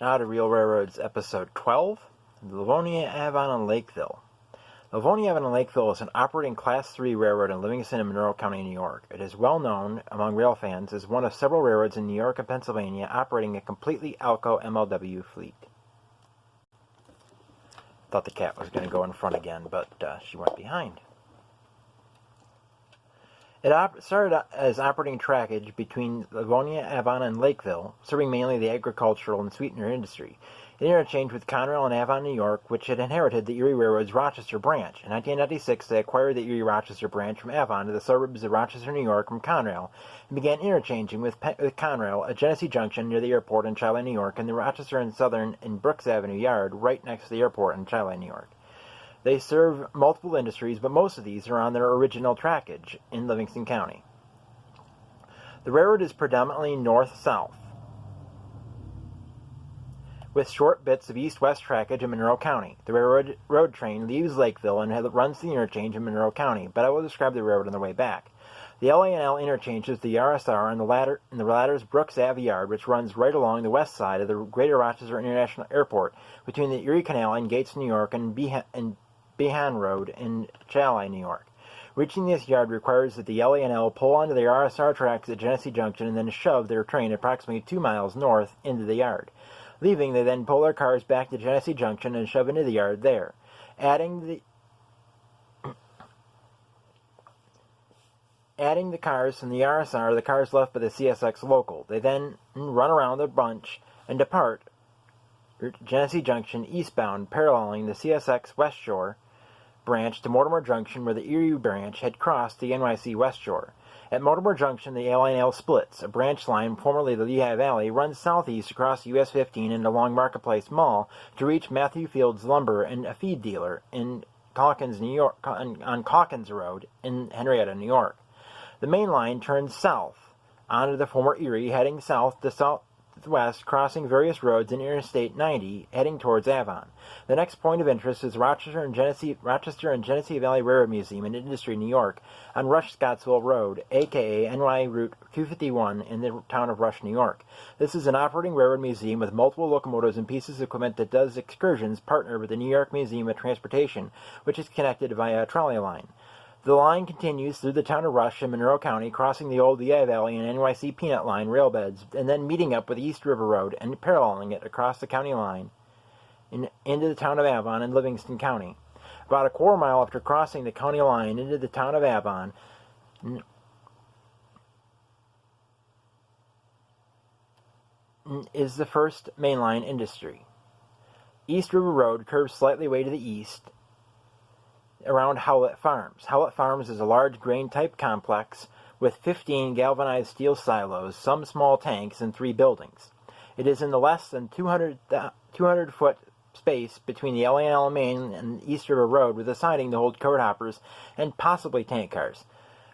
Now to Real Railroads, Episode 12, Livonia, Avon, and Lakeville. Livonia, Avon, and Lakeville is an operating Class 3 railroad in Livingston and Monroe County, New York. It is well known among rail fans as one of several railroads in New York and Pennsylvania operating a completely ALCO MLW fleet. Thought the cat was going to go in front again, but she went behind. It started as operating trackage between Livonia, Avon, and Lakeville, serving mainly the agricultural and sweetener industry. It interchanged with Conrail and Avon, New York, which had inherited the Erie Railroad's Rochester branch. In 1996, they acquired the Erie Rochester branch from Avon to the suburbs of Rochester, New York from Conrail, and began interchanging with Conrail at Genesee Junction near the airport in Chile, New York, and the Rochester and Southern in Brooks Avenue Yard right next to the airport in Chile, New York. They serve multiple industries, but most of these are on their original trackage in Livingston County. The railroad is predominantly north-south, with short bits of east-west trackage in Monroe County. The railroad road train leaves Lakeville and runs the interchange in Monroe County, but I will describe the railroad on the way back. The LA&L interchanges the RSR and the latter's Brooks Ave Yard, which runs right along the west side of the Greater Rochester International Airport between the Erie Canal and Gates, New York, and Behan Road in Chile, New York. Reaching this yard requires that the LA&L pull onto the RSR tracks at Genesee Junction and then shove their train approximately 2 miles north into the yard. Leaving, they then pull their cars back to Genesee Junction and shove into the yard there. Adding the cars from the RSR, the cars left by the CSX local. They then run around the bunch and depart Genesee Junction eastbound, paralleling the CSX West Shore branch to Mortimer Junction, where the Erie branch had crossed the NYC West Shore. At Mortimer Junction, the LA&L splits. A branch line, formerly the Lehigh Valley, runs southeast across US 15 and along Marketplace Mall to reach Matthew Fields Lumber and a feed dealer in Calkins, New York, on Calkins Road in Henrietta, New York. The main line turns south onto the former Erie, heading south to southwest, crossing various roads in Interstate 90, heading towards Avon. The next point of interest is Rochester and Genesee Valley Railroad Museum and Industry, New York, on Rush Scottsville Road, aka NY Route 251 in the town of Rush, New York. This is an operating railroad museum with multiple locomotives and pieces of equipment that does excursions partnered with the New York Museum of Transportation, which is connected via a trolley line. The line continues through the town of Rush in Monroe County, crossing the old Lehigh Valley and NYC Peanut Line railbeds, and then meeting up with East River Road and paralleling it across the county line into the town of Avon in Livingston County. About a quarter mile after crossing the county line into the town of Avon is the first mainline industry. East River Road curves slightly away to the east around Howlett Farms. Howlett Farms is a large grain-type complex with 15 galvanized steel silos, some small tanks, and 3 buildings. It is in the less than 200-foot space between the LA&L Main and East River Road, with a siding to hold covered hoppers and possibly tank cars.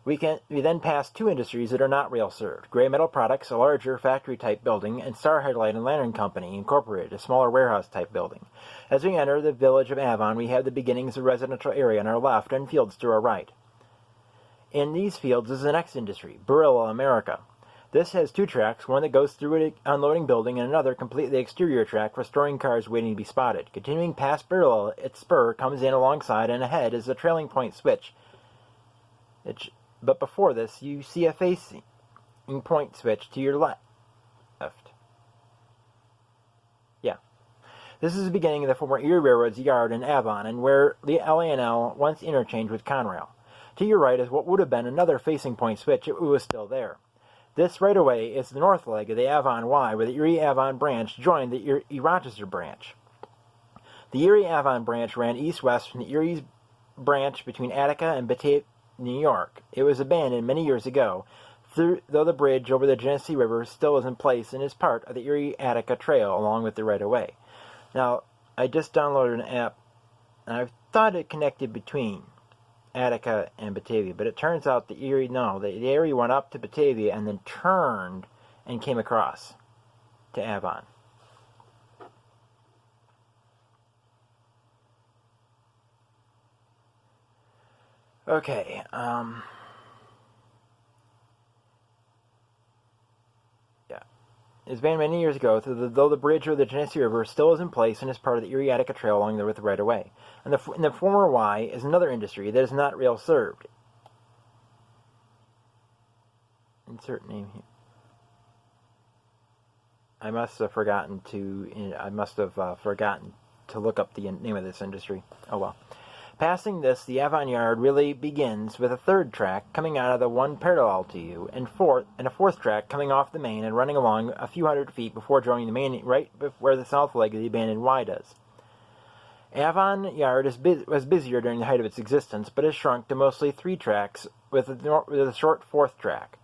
We then pass 2 industries that are not rail-served: Gray Metal Products, a larger factory-type building, and Star Headlight and Lantern Company, Incorporated, a smaller warehouse-type building. As we enter the village of Avon, we have the beginnings of residential area on our left and fields to our right. In these fields is the next industry, Barilla America. This has 2 tracks, one that goes through an unloading building and another completely exterior track for storing cars waiting to be spotted. Continuing past Barilla, its spur comes in alongside, and ahead is the trailing point switch. But before this, you see a facing point switch to your left. Yeah. This is the beginning of the former Erie Railroad's yard in Avon, and where the LA&L once interchanged with Conrail. To your right is what would have been another facing point switch if it was still there. This right away is the north leg of the Avon Y, where the Erie-Avon branch joined the Erie-Rochester branch. The Erie-Avon branch ran east-west from the Erie branch between Attica and Batavia, New York. It was abandoned many years ago, though the bridge over the Genesee River still is in place and is part of the Erie-Attica Trail along with the right-of-way. Now, I just downloaded an app, and I thought it connected between Attica and Batavia, but it turns out the Erie went up to Batavia and then turned and came across to Avon. Okay, yeah. It was banned many years ago, though the bridge over the Genesee River still is in place and is part of the Erie Attica Trail along there with the right-of-way. And the former Y is another industry that is not rail served. Insert name here. I must have forgotten to look up the name of this industry. Oh well. Passing this, the Avon Yard really begins with a third track coming out of the one parallel to you, and a fourth track coming off the main and running along a few hundred feet before joining the main right where the south leg of the abandoned Y does. Avon Yard was busier during the height of its existence, but has shrunk to mostly 3 tracks with a short fourth track.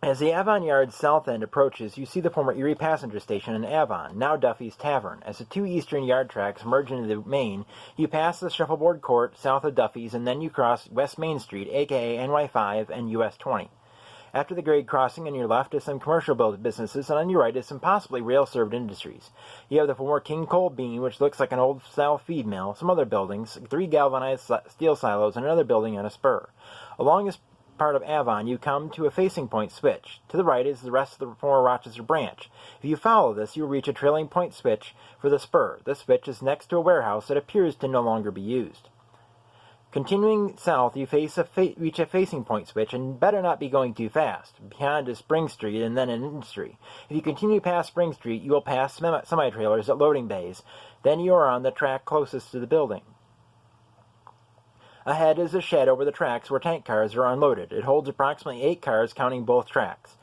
As the Avon Yard's south end approaches, you see the former Erie Passenger Station in Avon, now Duffy's Tavern. As the 2 eastern yard tracks merge into the main, you pass the Shuffleboard Court south of Duffy's, and then you cross West Main Street, aka NY5 and US 20. After the grade crossing, on your left is some commercial businesses, and on your right is some possibly rail-served industries. You have the former King Coal Bean, which looks like an old-style feed mill, some other buildings, 3 galvanized steel silos, and another building on a spur. Along this part of Avon, you come to a facing point switch. To the right is the rest of the former Rochester branch. If you follow this, you will reach a trailing point switch for the spur. This switch is next to a warehouse that appears to no longer be used. Continuing south, you reach a facing point switch, and better not be going too fast. Beyond is Spring Street and then an industry. If you continue past Spring Street, you will pass semi-trailers at loading bays. Then you are on the track closest to the building. Ahead is a shed over the tracks where tank cars are unloaded. It holds approximately 8 cars, counting both tracks.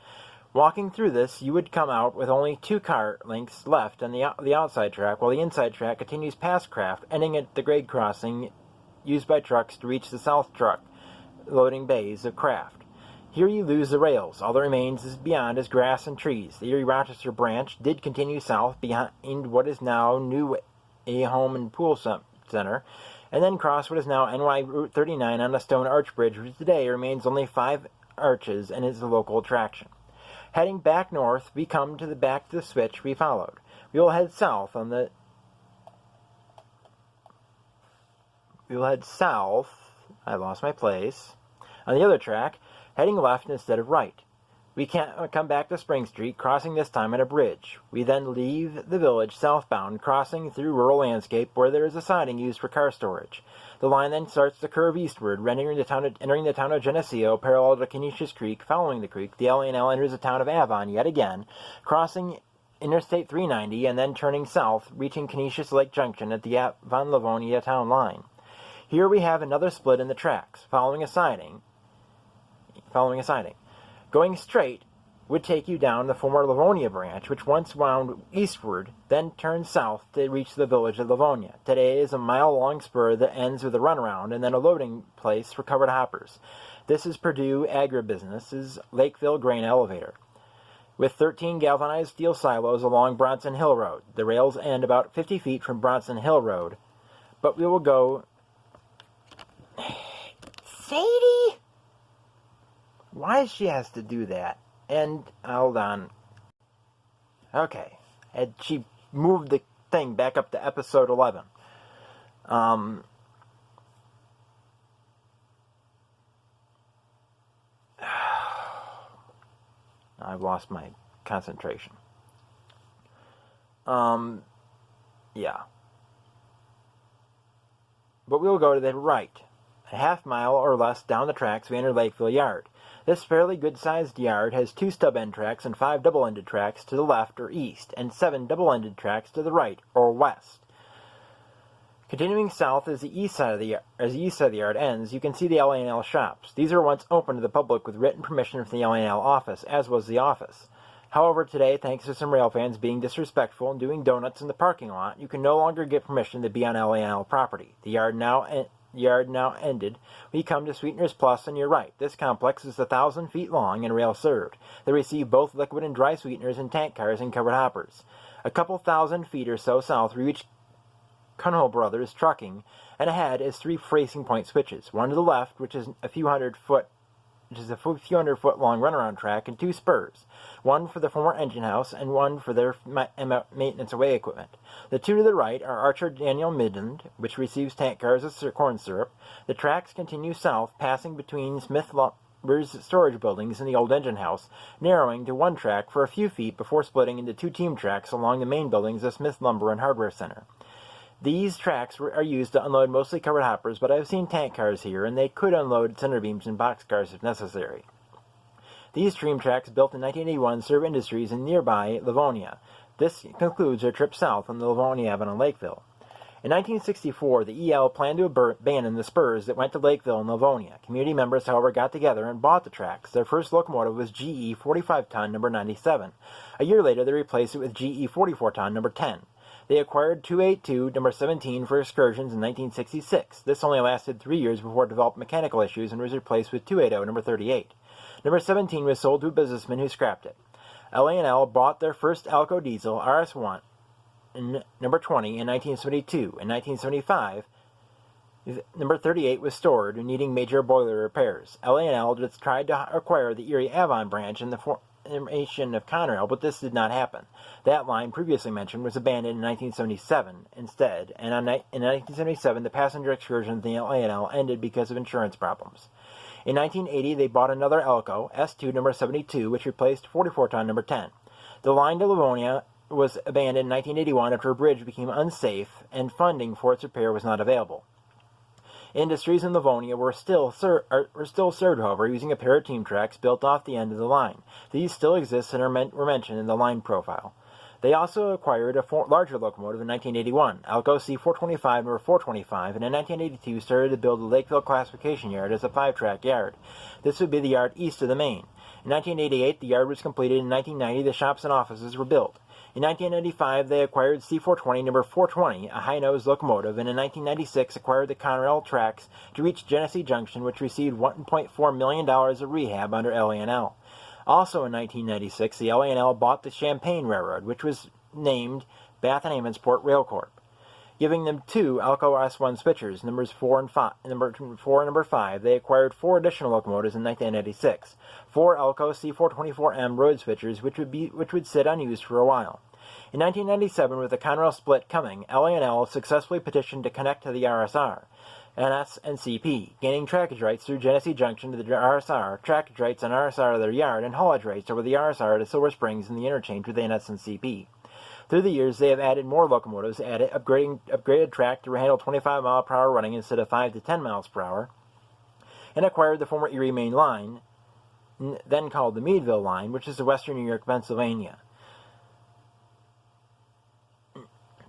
Walking through this, you would come out with only 2 car lengths left on the outside track, while the inside track continues past Craft, ending at the grade crossing used by trucks to reach the south truck loading bays of Craft. Here you lose the rails. All that remains beyond is grass and trees. The Erie-Rochester branch did continue south behind what is now New A Home and Pool Center, and then cross what is now NY Route 39 on a stone arch bridge, which today remains only 5 arches and is a local attraction. Heading back north, we come to the switch we followed. We will head south I lost my place, on the other track, heading left instead of right. We can't come back to Spring Street, crossing this time at a bridge. We then leave the village southbound, crossing through rural landscape where there is a siding used for car storage. The line then starts to curve eastward, entering the town of Geneseo, parallel to Canisius Creek. Following the creek, the LA&L enters the town of Avon yet again, crossing Interstate 390 and then turning south, reaching Canisius Lake Junction at the Avon Livonia town line. Here we have another split in the tracks, following a siding. Going straight would take you down the former Livonia branch, which once wound eastward, then turned south to reach the village of Livonia. Today is a mile-long spur that ends with a runaround and then a loading place for covered hoppers. This is Purdue Agribusiness's Lakeville Grain Elevator, with 13 galvanized steel silos along Bronson Hill Road. The rails end about 50 feet from Bronson Hill Road, but we will go... Sadie? Why she has to do that? And, hold on. Okay. And she moved the thing back up to episode 11. I've lost my concentration. Yeah. But we'll go to the right. A half mile or less down the tracks, we enter Lakeville Yard. This fairly good-sized yard has 2 stub-end tracks and 5 double-ended tracks to the left or east, and 7 double-ended tracks to the right or west. Continuing south as the east side of the yard ends, you can see the LA&L shops. These were once open to the public with written permission from the LA&L office, as was the office. However, today, thanks to some railfans being disrespectful and doing donuts in the parking lot, you can no longer get permission to be on LA&L property. The yard now ended, we come to Sweetener's Plus on your right. This complex is 1,000 feet long and rail served. They receive both liquid and dry sweeteners in tank cars and covered hoppers. A couple thousand feet or so south, we reach Cunhill Brothers Trucking, and ahead is 3 facing point switches. One to the left, which is a few hundred foot long runaround track, and 2 spurs, one for the former engine house and one for their maintenance away equipment. The 2 to the right are Archer Daniel Midland, which receives tank cars of corn syrup. The tracks continue south, passing between Smith storage buildings in the old engine house, narrowing to one track for a few feet before splitting into two team tracks along the main buildings of Smith Lumber and Hardware Center. These tracks are used to unload mostly covered hoppers, but I've seen tank cars here, and they could unload center beams and boxcars if necessary. These stream tracks, built in 1981, serve industries in nearby Livonia. This concludes our trip south on the Livonia, Avon, and Lakeville. In 1964, the EL planned to abandon the spurs that went to Lakeville and Livonia. Community members, however, got together and bought the tracks. Their first locomotive was GE 45-ton number 97. A year later, they replaced it with GE 44-ton number 10. They acquired 282 number 17 for excursions in 1966. This only lasted 3 years before it developed mechanical issues and was replaced with 280 number 38. Number 17 was sold to a businessman who scrapped it. LA&L bought their first Alco diesel RS1 number 20 in 1972. In 1975, number 38 was stored, needing major boiler repairs. LA&L just tried to acquire the Erie Avon branch in the formation of Conrail, but this did not happen. That line, previously mentioned, was abandoned in 1977 instead, and in 1977 the passenger excursions in the LA&L ended because of insurance problems. In 1980, they bought another Alco, S2 number 72, which replaced 44-ton number 10. The line to Livonia was abandoned in 1981 after a bridge became unsafe and funding for its repair was not available. Industries in Livonia were still served, however, using a pair of team tracks built off the end of the line. These still exist and were mentioned in the line profile. They also acquired a larger locomotive in 1981, Alco C425 number 425, and in 1982 started to build the Lakeville classification yard as a 5-track yard. This would be the yard east of the main. In 1988, the yard was completed. In 1990, the shops and offices were built. In 1995, they acquired C420 number 420, a high-nose locomotive, and in 1996 acquired the Conrail tracks to reach Genesee Junction, which received $1.4 million of rehab under LA&L. Also in 1996, the LA&L bought the Champaign Railroad, which was named Bath and Havensport Rail Corp., giving them two Alco S1 switchers, numbers 4 and 5. Number 5. They acquired 4 additional locomotives in 1996, 4 Alco C424M road switchers, which would sit unused for a while. In 1997, with the Conrail split coming, LA&L successfully petitioned to connect to the RSR, NS, and CP, gaining trackage rights through Genesee Junction to the RSR, trackage rights on RSR to their yard, and haulage rights over the RSR to Silver Springs and the interchange with the NS and CP. Through the years, they have added more locomotives, upgraded track to handle 25-mile-per-hour running instead of 5 to 10 miles per hour, and acquired the former Erie Main Line, then called the Meadville Line, which is the western New York, Pennsylvania.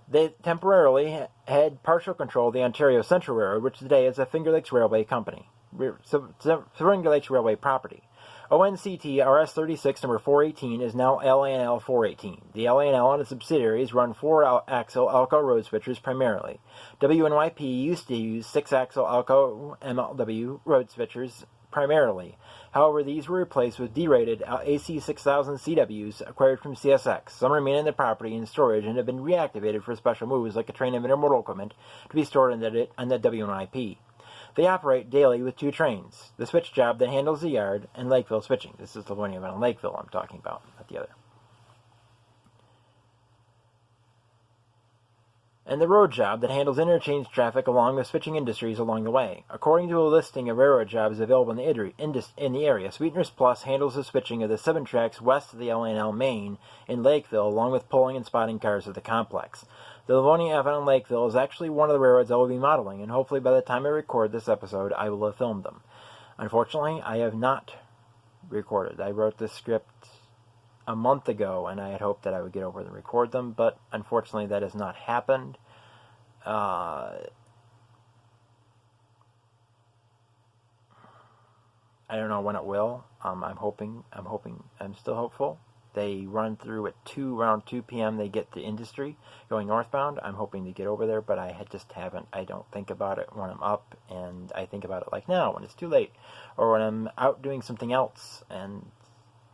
They temporarily had partial control of the Ontario Central Railroad, which today is a Finger Lakes Railway Company, Finger Lakes Railway property. ONCT RS-36 number 418 is now LA&L 418. The LA&L and its subsidiaries run 4-axle Alco road switchers primarily. WNYP used to use 6-axle Alco MLW road switchers primarily. However, these were replaced with derated AC6000 CWs acquired from CSX. Some remain in the property in storage and have been reactivated for special moves like a train of intermodal equipment to be stored on the WNYP. They operate daily with 2 trains, the switch job that handles the yard and Lakeville switching. This is Livonia, Avon, and Lakeville I'm talking about, not the other. And the road job that handles interchange traffic along with switching industries along the way. According to a listing of railroad jobs available in the area, Sweeteners Plus handles the switching of the 7 tracks west of the LA&L Main in Lakeville, along with pulling and spotting cars at the complex. The Livonia, Avon, and Lakeville is actually one of the railroads I will be modeling, and hopefully by the time I record this episode, I will have filmed them. Unfortunately, I have not recorded. I wrote this script a month ago, and I had hoped that I would get over and record them, but unfortunately that has not happened. I don't know when it will. I'm still hopeful. They run through at around 2 p.m. They get to Industry going northbound. I'm hoping to get over there, but I just haven't. I don't think about it when I'm up, and I think about it like now when it's too late, or when I'm out doing something else, and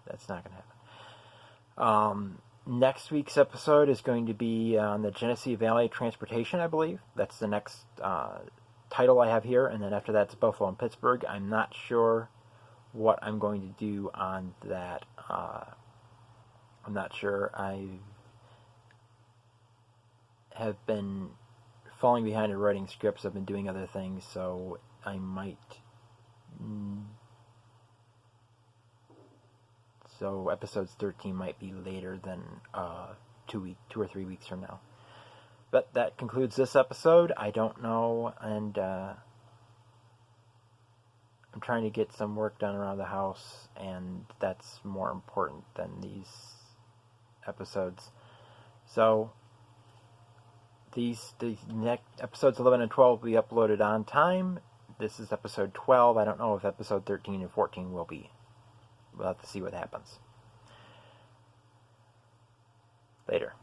that's not going to happen. Next week's episode is going to be on the Genesee Valley Transportation, I believe. That's the next title I have here, and then after that it's Buffalo and Pittsburgh. I'm not sure what I'm going to do on that. I'm not sure. I have been falling behind in writing scripts. I've been doing other things, so I might So episodes 13 might be later than 2 or 3 weeks from now. But that concludes this episode. I don't know, and I'm trying to get some work done around the house, and that's more important than these episodes. So these next episodes 11 and 12 will be uploaded on time. This is episode 12. I don't know if episode 13 and 14 will be. We'll have to see what happens. Later.